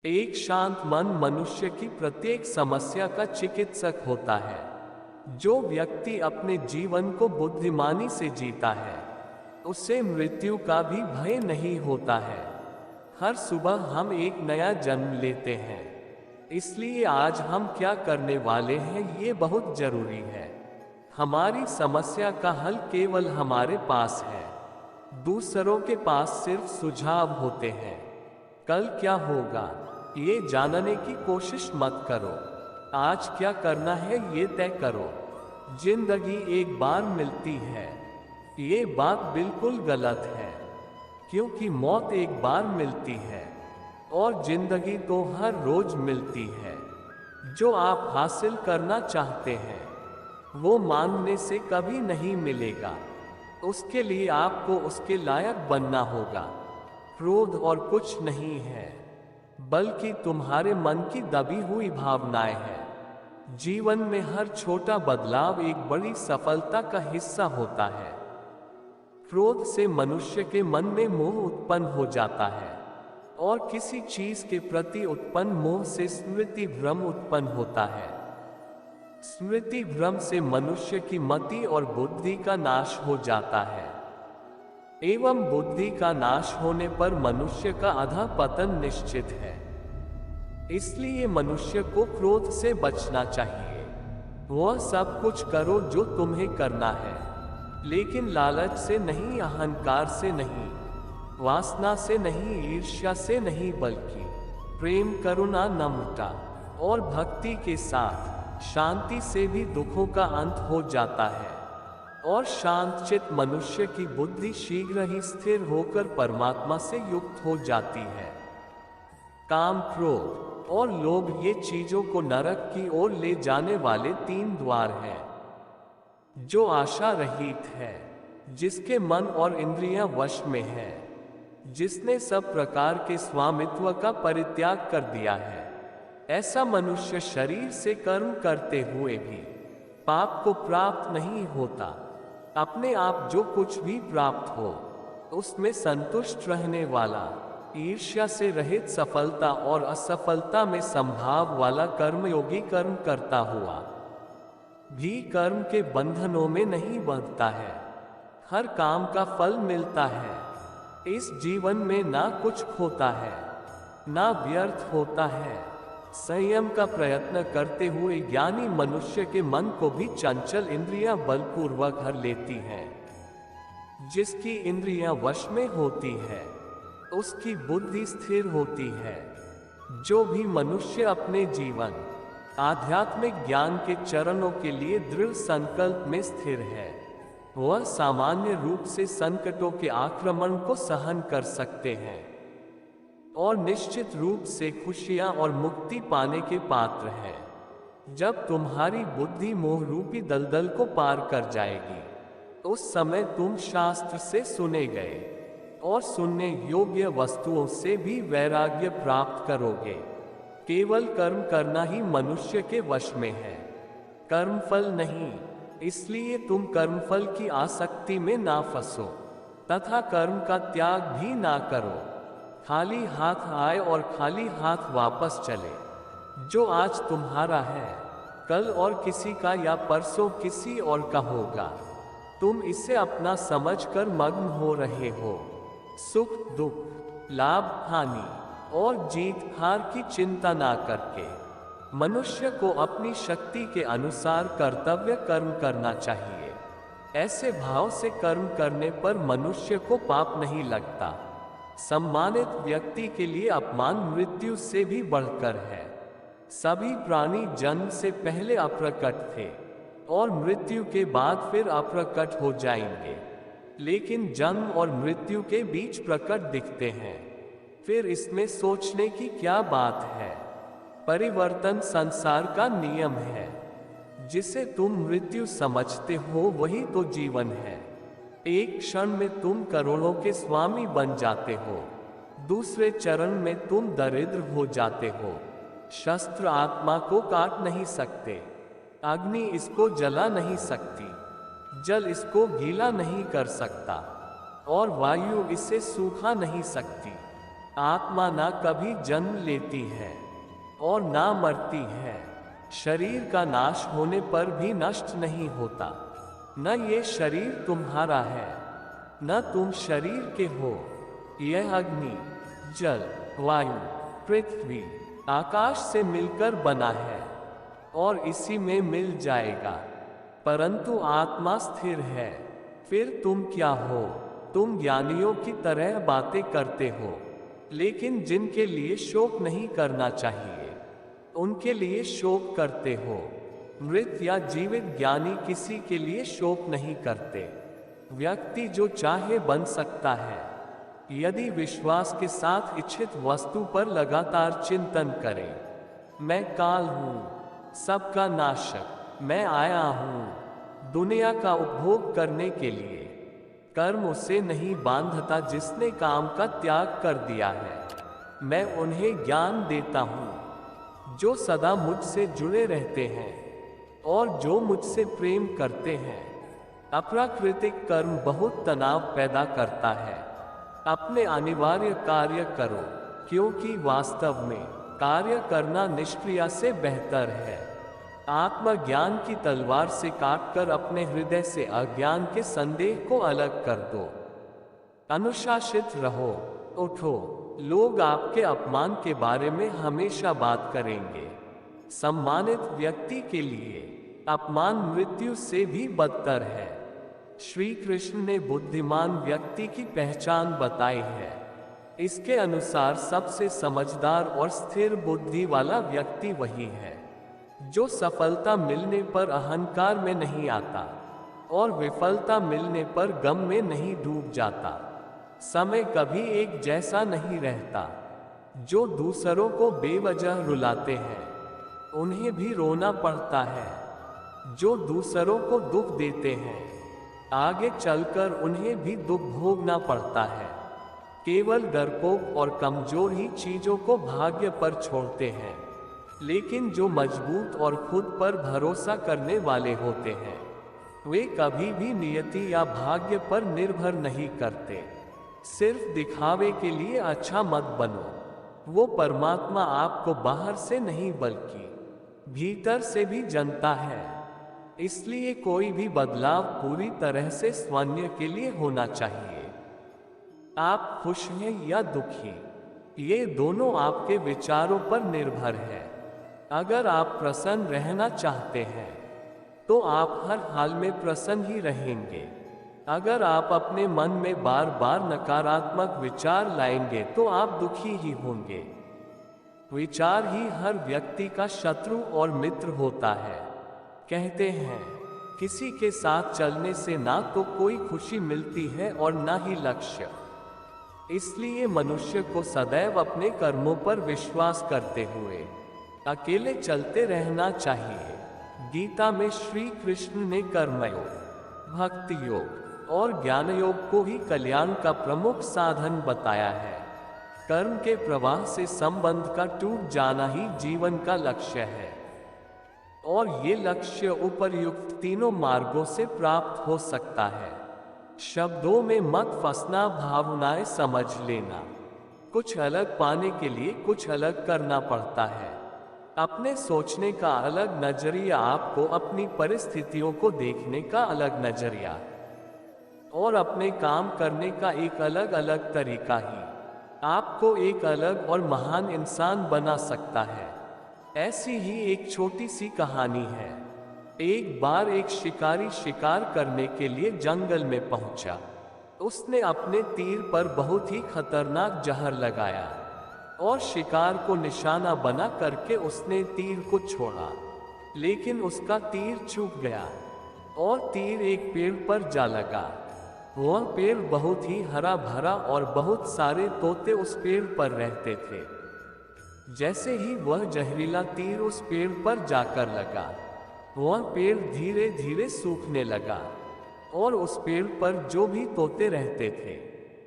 एक शांत मन मनुष्य की प्रत्येक समस्या का चिकित्सक होता है। जो व्यक्ति अपने जीवन को बुद्धिमानी से जीता है, उसे मृत्यु का भी भय नहीं होता है। हर सुबह हम एक नया जन्म लेते हैं, इसलिए आज हम क्या करने वाले हैं ये बहुत जरूरी है। हमारी समस्या का हल केवल हमारे पास है। दूसरों के पास सिर्फ सुझाव होते हैं। कल क्या होगा ये जानने की कोशिश मत करो। आज क्या करना है ये तय करो। जिंदगी एक बार मिलती है, ये बात बिल्कुल गलत है, क्योंकि मौत एक बार मिलती है और जिंदगी तो हर रोज मिलती है। जो आप हासिल करना चाहते हैं वो मांगने से कभी नहीं मिलेगा। उसके लिए आपको उसके लायक बनना होगा। क्रोध और कुछ नहीं है, बल्कि तुम्हारे मन की दबी हुई भावनाएं हैं। जीवन में हर छोटा बदलाव एक बड़ी सफलता का हिस्सा होता है। क्रोध से मनुष्य के मन में मोह उत्पन्न हो जाता है और किसी चीज के प्रति उत्पन्न मोह से स्मृति भ्रम उत्पन्न होता है। स्मृति भ्रम से मनुष्य की मति और बुद्धि का नाश हो जाता है, एवं बुद्धि का नाश होने पर मनुष्य का अधःपतन निश्चित है। इसलिए मनुष्य को क्रोध से बचना चाहिए। वह सब कुछ करो जो तुम्हें करना है, लेकिन लालच से नहीं, अहंकार से नहीं, वासना से नहीं, ईर्ष्या से नहीं, बल्कि प्रेम, करुणा, नम्रता और भक्ति के साथ शांति से भी दुखों का अंत हो जाता है और शांतचित्त मनुष्य की बुद्धि शीघ्र ही स्थिर होकर परमात्मा से युक्त हो जाती है। काम, क्रोध और लोभ ये चीजों को नरक की ओर ले जाने वाले 3 द्वार हैं। जो आशा रहित है, जिसके मन और इंद्रियां वश में है, जिसने सब प्रकार के स्वामित्व का परित्याग कर दिया है, ऐसा मनुष्य शरीर से कर्म करते हुए भी पाप को प्राप्त नहीं होता। अपने आप जो कुछ भी प्राप्त हो उसमें संतुष्ट रहने वाला, ईर्ष्या से रहित, सफलता और असफलता में संभाव वाला कर्मयोगी कर्म करता हुआ भी कर्म के बंधनों में नहीं बंधता है। हर काम का फल मिलता है। इस जीवन में ना कुछ खोता है ना व्यर्थ होता है। संयम का प्रयत्न करते हुए ज्ञानी मनुष्य के मन को भी चंचल इंद्रियां बलपूर्वक हर लेती हैं। जिसकी इंद्रियां वश में होती है उसकी बुद्धि स्थिर होती है। जो भी मनुष्य अपने जीवन आध्यात्मिक ज्ञान के चरणों के लिए दृढ़ संकल्प में स्थिर है, वह सामान्य रूप से संकटों के आक्रमण को सहन कर सकते हैं और निश्चित रूप से खुशियां और मुक्ति पाने के पात्र हैं। जब तुम्हारी बुद्धि मोह रूपी दलदल को पार कर जाएगी, उस समय तुम शास्त्र से सुने गए और सुनने योग्य वस्तुओं से भी वैराग्य प्राप्त करोगे। केवल कर्म करना ही मनुष्य के वश में है, कर्मफल नहीं। इसलिए तुम कर्मफल की आसक्ति में ना फंसो तथा कर्म का त्याग भी ना करो। खाली हाथ आए और खाली हाथ वापस चले। जो आज तुम्हारा है कल और किसी का या परसों किसी और का होगा। तुम इसे अपना समझकर मग्न हो रहे हो। सुख दुख, लाभ हानि और जीत हार की चिंता ना करके मनुष्य को अपनी शक्ति के अनुसार कर्तव्य कर्म करना चाहिए। ऐसे भाव से कर्म करने पर मनुष्य को पाप नहीं लगता। सम्मानित व्यक्ति के लिए अपमान मृत्यु से भी बढ़कर है। सभी प्राणी जन्म से पहले अप्रकट थे और मृत्यु के बाद फिर अप्रकट हो जाएंगे, लेकिन जन्म और मृत्यु के बीच प्रकट दिखते हैं। फिर इसमें सोचने की क्या बात है। परिवर्तन संसार का नियम है। जिसे तुम मृत्यु समझते हो वही तो जीवन है। एक क्षण में तुम करोड़ों के स्वामी बन जाते हो, दूसरे चरण में तुम दरिद्र हो जाते हो। शस्त्र आत्मा को काट नहीं सकते, अग्नि इसको जला नहीं सकती, जल इसको गीला नहीं कर सकता और वायु इसे सूखा नहीं सकती। आत्मा ना कभी जन्म लेती है और ना मरती है। शरीर का नाश होने पर भी नष्ट नहीं होता। न ये शरीर तुम्हारा है, न तुम शरीर के हो। यह अग्नि, जल, वायु, पृथ्वी, आकाश से मिलकर बना है और इसी में मिल जाएगा। परंतु आत्मा स्थिर है। फिर तुम क्या हो? तुम ज्ञानियों की तरह बातें करते हो, लेकिन जिनके लिए शोक नहीं करना चाहिए उनके लिए शोक करते हो। मृत या जीवित ज्ञानी किसी के लिए शोक नहीं करते। व्यक्ति जो चाहे बन सकता है, यदि विश्वास के साथ इच्छित वस्तु पर लगातार चिंतन करे। मैं काल हूँ, सबका नाशक। मैं आया हूँ दुनिया का उपभोग करने के लिए। कर्म उसे नहीं बांधता जिसने काम का त्याग कर दिया है। मैं उन्हें ज्ञान देता हूँ जो सदा मुझसे जुड़े रहते हैं और जो मुझसे प्रेम करते हैं। अप्राकृतिक कर्म बहुत तनाव पैदा करता है। अपने अनिवार्य कार्य करो, क्योंकि वास्तव में कार्य करना निष्क्रिय से बेहतर है। आत्मज्ञान की तलवार से काटकर अपने हृदय से अज्ञान के संदेह को अलग कर दो। अनुशासित रहो, उठो। लोग आपके अपमान के बारे में हमेशा बात करेंगे। सम्मानित व्यक्ति के लिए अपमान मृत्यु से भी बदतर है। श्री कृष्ण ने बुद्धिमान व्यक्ति की पहचान बताई है। इसके अनुसार सबसे समझदार और स्थिर बुद्धि वाला व्यक्ति वही है जो सफलता मिलने पर अहंकार में नहीं आता और विफलता मिलने पर गम में नहीं डूब जाता। समय कभी एक जैसा नहीं रहता। जो दूसरों को बेवजह रुलाते हैं उन्हें भी रोना पड़ता है। जो दूसरों को दुख देते हैं आगे चलकर उन्हें भी दुख भोगना पड़ता है। केवल डरपोक और कमजोर ही चीजों को भाग्य पर छोड़ते हैं, लेकिन जो मजबूत और खुद पर भरोसा करने वाले होते हैं वे कभी भी नियति या भाग्य पर निर्भर नहीं करते। सिर्फ दिखावे के लिए अच्छा मत बनो। वो परमात्मा आपको बाहर से नहीं बल्कि भीतर से भी जानता है। इसलिए कोई भी बदलाव पूरी तरह से स्वयं के लिए होना चाहिए। आप खुश हैं या दुखी, ये दोनों आपके विचारों पर निर्भर है। अगर आप प्रसन्न रहना चाहते हैं तो आप हर हाल में प्रसन्न ही रहेंगे। अगर आप अपने मन में बार बार नकारात्मक विचार लाएंगे तो आप दुखी ही होंगे। विचार ही हर व्यक्ति का शत्रु और मित्र होता है। कहते हैं किसी के साथ चलने से ना तो कोई खुशी मिलती है और ना ही लक्ष्य। इसलिए मनुष्य को सदैव अपने कर्मों पर विश्वास करते हुए अकेले चलते रहना चाहिए। गीता में श्री कृष्ण ने कर्मयोग, भक्ति योग और ज्ञान योग को ही कल्याण का प्रमुख साधन बताया है। कर्म के प्रवाह से संबंध का टूट जाना ही जीवन का लक्ष्य है और ये लक्ष्य उपर्युक्त तीनों मार्गों से प्राप्त हो सकता है। शब्दों में मत फंसना, भावनाएं समझ लेना। कुछ अलग पाने के लिए कुछ अलग करना पड़ता है। अपने सोचने का अलग नजरिया आपको अपनी परिस्थितियों को देखने का अलग नजरिया और अपने काम करने का एक अलग अलग तरीका ही आपको एक अलग और महान इंसान बना सकता है। ऐसी ही एक छोटी सी कहानी है। एक बार एक शिकारी शिकार करने के लिए जंगल में पहुंचा। उसने अपने तीर पर बहुत ही खतरनाक जहर लगाया और शिकार को निशाना बना करके उसने तीर को छोड़ा, लेकिन उसका तीर चूक गया और तीर एक पेड़ पर जा लगा। वह पेड़ बहुत ही हरा भरा और बहुत सारे तोते उस पेड़ पर रहते थे। जैसे ही वह जहरीला तीर उस पेड़ पर जाकर लगा, वह पेड़ धीरे धीरे सूखने लगा और उस पेड़ पर जो भी तोते रहते थे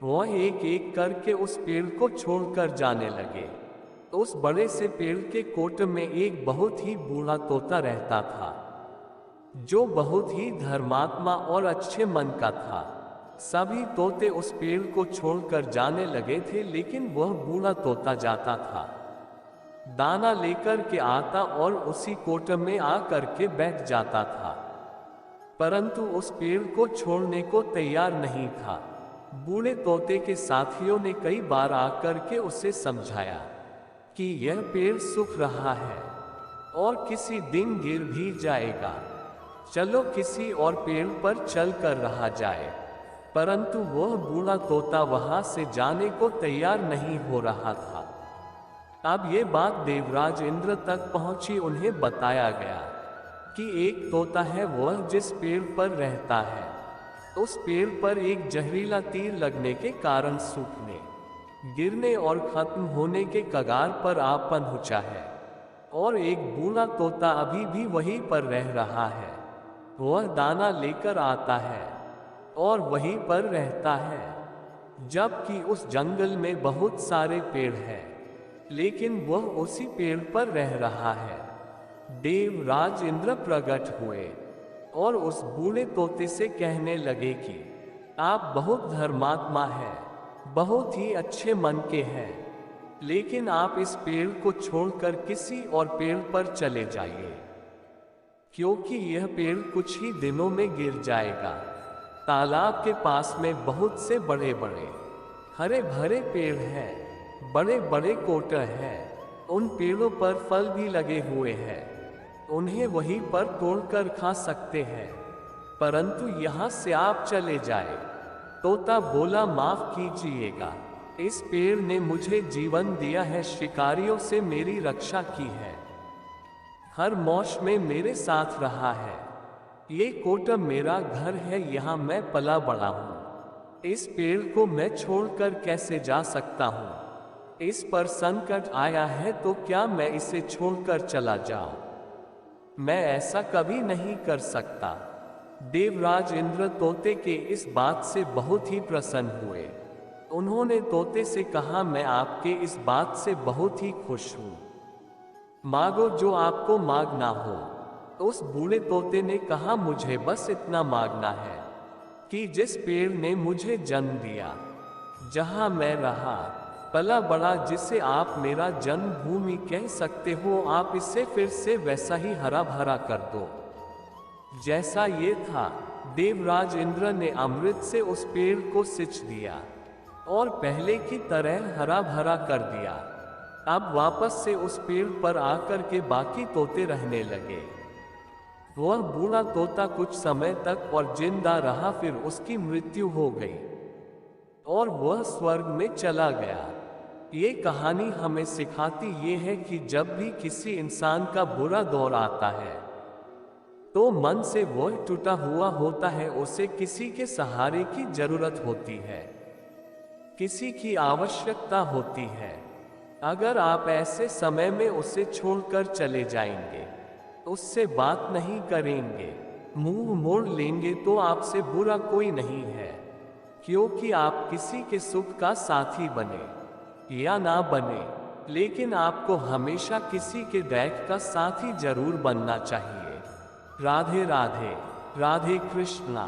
वह एक एक करके उस पेड़ को छोड़कर जाने लगे। उस बड़े से पेड़ के कोट में एक बहुत ही बूढ़ा तोता रहता था जो बहुत ही धर्मात्मा और अच्छे मन का था। सभी तोते उस पेड़ को छोड़कर जाने लगे थे, लेकिन वह बूढ़ा तोता जाता था, दाना लेकर के आता और उसी कोटम में आकर के बैठ जाता था, परंतु उस पेड़ को छोड़ने को तैयार नहीं था। बूढ़े तोते के साथियों ने कई बार आकर के उसे समझाया कि यह पेड़ सूख रहा है और किसी दिन गिर भी जाएगा, चलो किसी और पेड़ पर चल कर रहा जाए, परंतु वह बूढ़ा तोता वहां से जाने को तैयार नहीं हो रहा था। अब ये बात देवराज इंद्र तक पहुंची। उन्हें बताया गया कि एक तोता है, वह जिस पेड़ पर रहता है उस पेड़ पर एक जहरीला तीर लगने के कारण सूखने, गिरने और खत्म होने के कगार पर आ पहुंचा है, और एक बूढ़ा तोता अभी भी वहीं पर रह रहा है। वह दाना लेकर आता है और वहीं पर रहता है, जबकि उस जंगल में बहुत सारे पेड़ हैं, लेकिन वह उसी पेड़ पर रह रहा है। देवराज इंद्र प्रकट हुए और उस बूढ़े तोते से कहने लगे कि आप बहुत धर्मात्मा हैं, बहुत ही अच्छे मन के हैं, लेकिन आप इस पेड़ को छोड़कर किसी और पेड़ पर चले जाइए, क्योंकि यह पेड़ कुछ ही दिनों में गिर जाएगा। तालाब के पास में बहुत से बड़े बड़े हरे भरे पेड़ हैं, बड़े बड़े कोटर हैं, उन पेड़ों पर फल भी लगे हुए हैं, उन्हें वहीं पर तोड़कर खा सकते हैं, परंतु यहाँ से आप चले जाए। तोता बोला, माफ कीजिएगा, इस पेड़ ने मुझे जीवन दिया है, शिकारियों से मेरी रक्षा की है, हर मौसम में मेरे साथ रहा है, ये कोटम मेरा घर है, यहाँ मैं पला बड़ा हूँ, इस पेड़ को मैं छोड़कर कैसे जा सकता हूँ? इस पर संकट आया है तो क्या मैं इसे छोड़कर चला जाऊं? मैं ऐसा कभी नहीं कर सकता। देवराज इंद्र तोते के इस बात से बहुत ही प्रसन्न हुए। उन्होंने तोते से कहा, मैं आपके इस बात से बहुत ही खुश हूँ, मांगो जो आपको मांगना हो। उस बूढ़े तोते ने कहा, मुझे बस इतना मांगना है कि जिस पेड़ ने मुझे जन्म दिया, जहां मैं रहा पला बड़ा, जिसे आप मेरा जन्मभूमि कह सकते हो, आप इसे फिर से वैसा ही हरा भरा कर दो जैसा ये था। देवराज इंद्र ने अमृत से उस पेड़ को सिंच दिया और पहले की तरह हरा भरा कर दिया। अब वापस से उस पेड़ पर आकर के बाकी तोते रहने लगे। वह बूढ़ा तोता कुछ समय तक और जिंदा रहा, फिर उसकी मृत्यु हो गई और वह स्वर्ग में चला गया। ये कहानी हमें सिखाती ये है कि जब भी किसी इंसान का बुरा दौर आता है तो मन से वह टूटा हुआ होता है, उसे किसी के सहारे की जरूरत होती है, किसी की आवश्यकता होती है। अगर आप ऐसे समय में उसे छोड़कर चले जाएंगे, उससे बात नहीं करेंगे, मुंह मोड़ लेंगे, तो आपसे बुरा कोई नहीं है, क्योंकि आप किसी के सुख का साथी बने या ना बने, लेकिन आपको हमेशा किसी के दैख का साथी जरूर बनना चाहिए। राधे राधे, राधे कृष्णा।